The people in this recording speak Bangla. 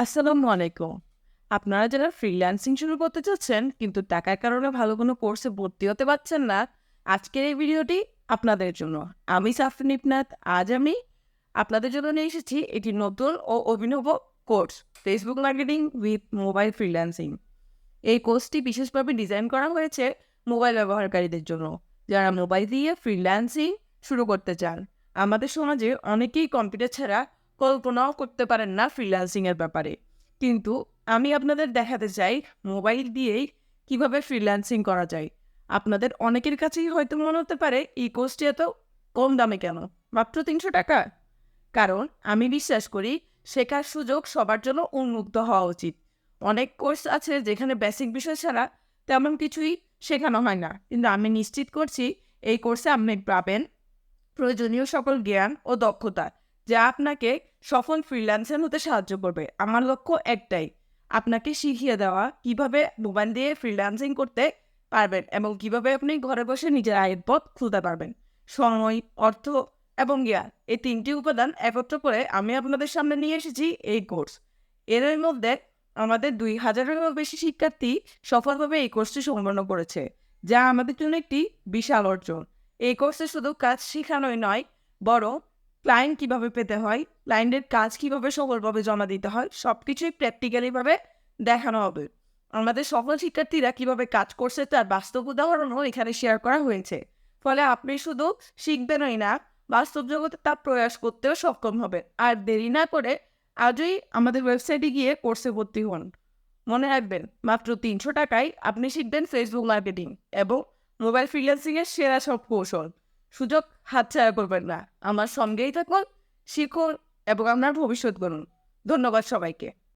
আসসালামু আলাইকুম। আপনারা যারা ফ্রিল্যান্সিং শুরু করতে চাচ্ছেন কিন্তু টাকার কারণে ভালো কোনো কোর্সে ভর্তি হতে পারছেন না, আজকের এই ভিডিওটি আপনাদের জন্য। আমি সাফরিন ইফনাত। আজ আমি আপনাদের জন্য নিয়ে এসেছি একটি নতুন ও অভিনব course, Facebook marketing with mobile freelancing. এই কোর্সটি বিশেষভাবে ডিজাইন করা হয়েছে মোবাইল ব্যবহারকারীদের জন্য, যারা মোবাইল দিয়ে ফ্রিল্যান্সিং শুরু করতে চান। আমাদের সমাজে অনেকেই কম্পিউটার ছাড়া কল্পনাও করতে পারেন না ফ্রিল্যান্সিংয়ের ব্যাপারে, কিন্তু আমি আপনাদের দেখাতে চাই মোবাইল দিয়েই কিভাবে ফ্রিল্যান্সিং করা যায়। আপনাদের অনেকের কাছেই হয়তো মনে হতে পারে এই কোর্সটি এত কম দামে কেন, মাত্র 300 টাকা। কারণ আমি বিশ্বাস করি শেখার সুযোগ সবার জন্য উন্মুক্ত হওয়া উচিত। অনেক কোর্স আছে যেখানে বেসিক বিষয় ছাড়া তেমন কিছুই শেখানো হয় না, কিন্তু আমি নিশ্চিত করছি এই কোর্সে আপনি পাবেন প্রয়োজনীয় সকল জ্ঞান ও দক্ষতা, যা আপনাকে সফল ফ্রিল্যান্সার হতে সাহায্য করবে। আমার লক্ষ্য একটাই, আপনাকে শিখিয়ে দেওয়া কিভাবে মোবাইল দিয়ে ফ্রিল্যান্সিং করতে পারবেন এবং কিভাবে আপনি ঘরে বসে নিজের আয়ের পথ খুলতে পারবেন। সময়, অর্থ এবং জ্ঞান, এই তিনটি উপাদান একত্র করে আমি আপনাদের সামনে নিয়ে এসেছি এই কোর্স। এর মধ্যে আমাদের 2000-এরও বেশি শিক্ষার্থী সফলভাবে এই কোর্সটি সম্পন্ন করেছে, যা আমাদের জন্য একটি বিশাল অর্জন। এই কোর্সে শুধু কাজ শেখানোই নয়, বরং ক্লায়েন্ট কিভাবে পেতে হয়, ক্লায়েন্টের কাজ কিভাবে সফলভাবে জমা দিতে হয়, সবকিছুই প্র্যাকটিক্যালিভাবে দেখানো হবে। আমাদের সফল শিক্ষার্থীরা কিভাবে কাজ করছে তার বাস্তব উদাহরণও এখানে শেয়ার করা হয়েছে। ফলে আপনি শুধু শিখবেনই না, বাস্তব জগতে তা প্রয়াস করতেও সক্ষম হবেন। আর দেরি না করে আজই আমাদের ওয়েবসাইটে গিয়ে কোর্সে ভর্তি হন। মনে রাখবেন, মাত্র 300 টাকায় আপনি শিখবেন ফেসবুক মার্কেটিং এবং মোবাইল ফ্রিল্যান্সিংয়ের সেরা সব কৌশল। সুযোগ হাতছাড়া করবেন না। আমার সঙ্গেই থাকুন, শিখুন এবং আপনার ভবিষ্যৎ গড়ুন। ধন্যবাদ সবাইকে।